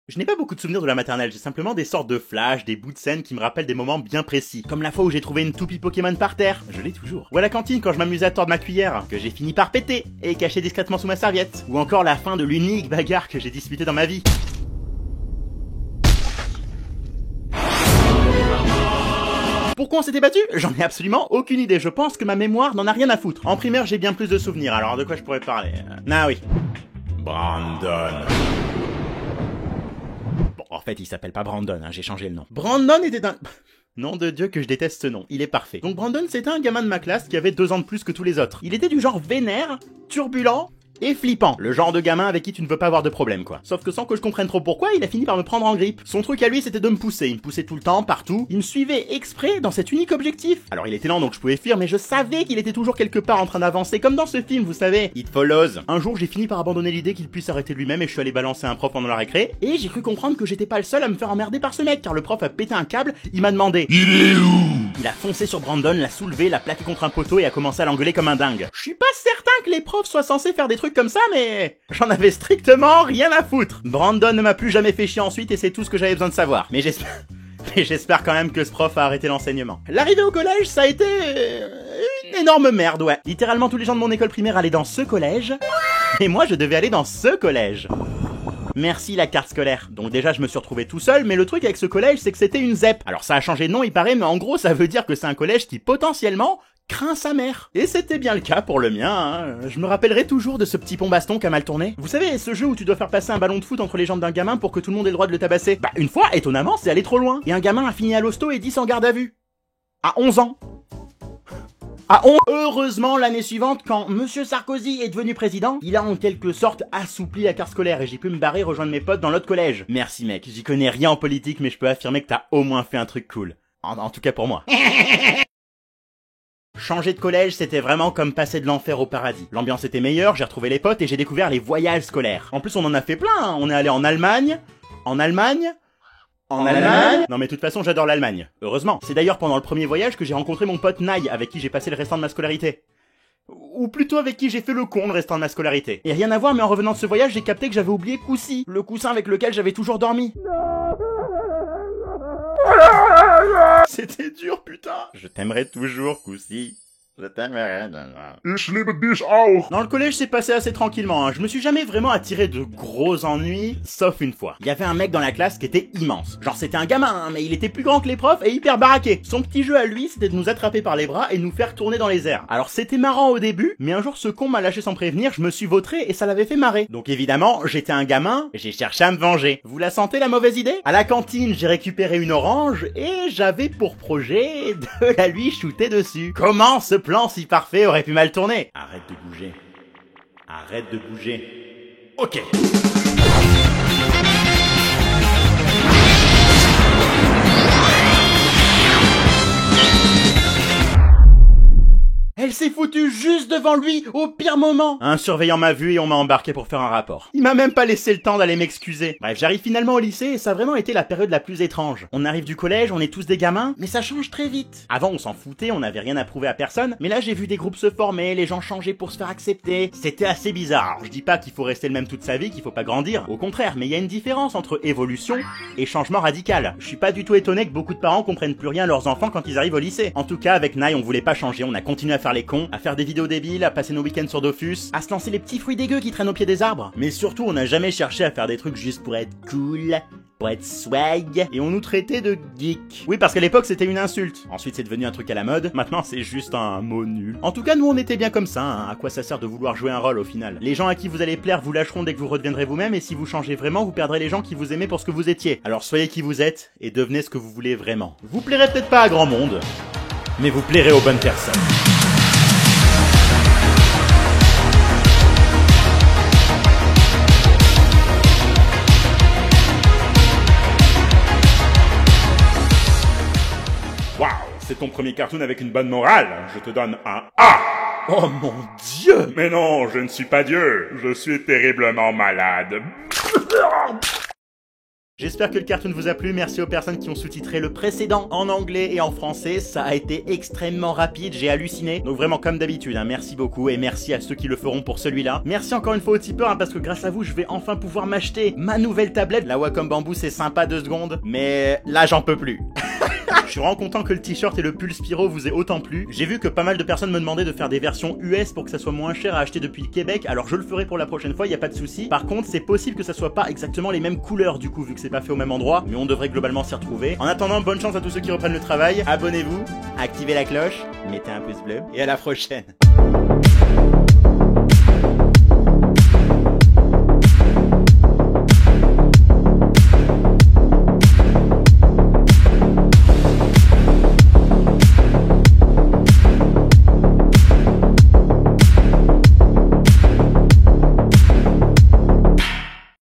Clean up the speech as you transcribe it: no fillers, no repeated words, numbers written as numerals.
Je n'ai pas beaucoup de souvenirs de la maternelle, j'ai simplement des sortes de flashs, des bouts de scène qui me rappellent des moments bien précis. Comme la fois où j'ai trouvé une toupie Pokémon par terre, je l'ai toujours. Ou à la cantine quand je m'amusais à tordre ma cuillère, que j'ai fini par péter, et cacher discrètement sous ma serviette. Ou encore la fin de l'unique bagarre que j'ai disputée dans ma vie. Pourquoi on s'était battu? J'en ai absolument aucune idée, je pense que ma mémoire n'en a rien à foutre. En primaire j'ai bien plus de souvenirs, alors de quoi je pourrais parler? Ah oui. Brandon. Bon, en fait il s'appelle pas Brandon, hein, j'ai changé le nom. Brandon était un... Nom de Dieu que je déteste ce nom, il est parfait. Donc Brandon c'était un gamin de ma classe qui avait 2 ans de plus que tous les autres. Il était du genre vénère, turbulent, et flippant. Le genre de gamin avec qui tu ne veux pas avoir de problème, quoi. Sauf que sans que je comprenne trop pourquoi, il a fini par me prendre en grippe. Son truc à lui, c'était de me pousser. Il me poussait tout le temps, partout. Il me suivait exprès dans cet unique objectif. Alors il était lent, donc je pouvais fuir, mais je savais qu'il était toujours quelque part en train d'avancer, comme dans ce film, vous savez. It follows. Un jour, j'ai fini par abandonner l'idée qu'il puisse s'arrêter lui-même et je suis allé balancer un prof pendant la récré. Et j'ai cru comprendre que j'étais pas le seul à me faire emmerder par ce mec, car le prof a pété un câble, il m'a demandé: il est où? Il a foncé sur Brandon, l'a soulevé, l'a plaqué contre un poteau et a commencé à l'engueuler comme un dingue. Je suis pas certain que les profs soient censés faire des trucs comme ça, mais j'en avais strictement rien à foutre. Brandon ne m'a plus jamais fait chier ensuite et c'est tout ce que j'avais besoin de savoir. Mais j'espère quand même que ce prof a arrêté l'enseignement. L'arrivée au collège, ça a été une énorme merde, ouais. Littéralement tous les gens de mon école primaire allaient dans ce collège, et moi je devais aller dans ce collège. Merci la carte scolaire. Donc déjà je me suis retrouvé tout seul, mais le truc avec ce collège c'est que c'était une ZEP. Alors ça a changé de nom il paraît, mais en gros ça veut dire que c'est un collège qui potentiellement craint sa mère. Et c'était bien le cas pour le mien, hein. Je me rappellerai toujours de ce petit pont baston qui a mal tourné. Vous savez, ce jeu où tu dois faire passer un ballon de foot entre les jambes d'un gamin pour que tout le monde ait le droit de le tabasser. Bah une fois, étonnamment, c'est allé trop loin. Et un gamin a fini à l'hosto et 10 en garde à vue. À 11 ans. Heureusement, l'année suivante, quand Monsieur Sarkozy est devenu président, il a en quelque sorte assoupli la carte scolaire et j'ai pu me barrer rejoindre mes potes dans l'autre collège. Merci mec, j'y connais rien en politique mais je peux affirmer que t'as au moins fait un truc cool. En tout cas pour moi. Changer de collège, c'était vraiment comme passer de l'enfer au paradis. L'ambiance était meilleure, j'ai retrouvé les potes et j'ai découvert les voyages scolaires. En plus on en a fait plein, hein. On est allé en Allemagne. En Allemagne. Non mais de toute façon j'adore l'Allemagne, heureusement. C'est d'ailleurs pendant le premier voyage que j'ai rencontré mon pote Nai, avec qui j'ai passé le restant de ma scolarité. Ou plutôt avec qui j'ai fait le con le restant de ma scolarité. Et rien à voir, mais en revenant de ce voyage j'ai capté que j'avais oublié Koussi, le coussin avec lequel j'avais toujours dormi. C'était dur putain. Je t'aimerai toujours Koussi. Je t'aimerai. Ich liebe dich auch. Dans le collège, c'est passé assez tranquillement, hein. Je me suis jamais vraiment attiré de gros ennuis, sauf une fois. Il y avait un mec dans la classe qui était immense. Genre c'était un gamin, hein, mais il était plus grand que les profs et hyper baraqué. Son petit jeu à lui, c'était de nous attraper par les bras et de nous faire tourner dans les airs. Alors c'était marrant au début, mais un jour ce con m'a lâché sans prévenir, je me suis vautré et ça l'avait fait marrer. Donc évidemment, j'étais un gamin, j'ai cherché à me venger. Vous la sentez la mauvaise idée? À la cantine, j'ai récupéré une orange et j'avais pour projet de la lui shooter dessus. Comment ce plan si parfait aurait pu mal tourner? Arrête de bouger. Arrête de bouger. Ok. Elle s'est foutue juste devant lui, au pire moment. Un surveillant m'a vu et on m'a embarqué pour faire un rapport. Il m'a même pas laissé le temps d'aller m'excuser. Bref, j'arrive finalement au lycée et ça a vraiment été la période la plus étrange. On arrive du collège, on est tous des gamins, mais ça change très vite. Avant, on s'en foutait, on n'avait rien à prouver à personne, mais là, j'ai vu des groupes se former, les gens changer pour se faire accepter. C'était assez bizarre. Alors, je dis pas qu'il faut rester le même toute sa vie, qu'il faut pas grandir. Au contraire, mais il y a une différence entre évolution et changement radical. Je suis pas du tout étonné que beaucoup de parents comprennent plus rien à leurs enfants quand ils arrivent au lycée. En tout cas, avec Nai, on voulait pas changer, on a continué à faire les cons, à faire des vidéos débiles, à passer nos week-ends sur Dofus, à se lancer les petits fruits dégueux qui traînent au pied des arbres. Mais surtout, on n'a jamais cherché à faire des trucs juste pour être cool, pour être swag, et on nous traitait de geek. Oui, parce qu'à l'époque, c'était une insulte. Ensuite, c'est devenu un truc à la mode. Maintenant, c'est juste un mot nul. En tout cas, nous, on était bien comme ça, hein. À quoi ça sert de vouloir jouer un rôle au final? Les gens à qui vous allez plaire vous lâcheront dès que vous redeviendrez vous-même, et si vous changez vraiment, vous perdrez les gens qui vous aimaient pour ce que vous étiez. Alors soyez qui vous êtes, et devenez ce que vous voulez vraiment. Vous plairez peut-être pas à grand monde, mais vous plairez aux bonnes personnes. Waouh, c'est ton premier cartoon avec une bonne morale. Je te donne un A. Oh mon Dieu! Mais non, je ne suis pas Dieu. Je suis terriblement malade. J'espère que le cartoon vous a plu, merci aux personnes qui ont sous-titré le précédent en anglais et en français, ça a été extrêmement rapide, j'ai halluciné, donc vraiment comme d'habitude, hein, merci beaucoup et merci à ceux qui le feront pour celui-là. Merci encore une fois aux tipeurs, hein, parce que grâce à vous, je vais enfin pouvoir m'acheter ma nouvelle tablette. La Wacom Bamboo, c'est sympa 2 secondes, mais là j'en peux plus. Je suis vraiment content que le t-shirt et le pull Spyro vous aient autant plu. J'ai vu que pas mal de personnes me demandaient de faire des versions US pour que ça soit moins cher à acheter depuis le Québec, alors je le ferai pour la prochaine fois, y a pas de souci. Par contre, c'est possible que ça soit pas exactement les mêmes couleurs du coup, vu que c'est pas fait au même endroit, mais on devrait globalement s'y retrouver. En attendant, bonne chance à tous ceux qui reprennent le travail, abonnez-vous, activez la cloche, mettez un pouce bleu, et à la prochaine.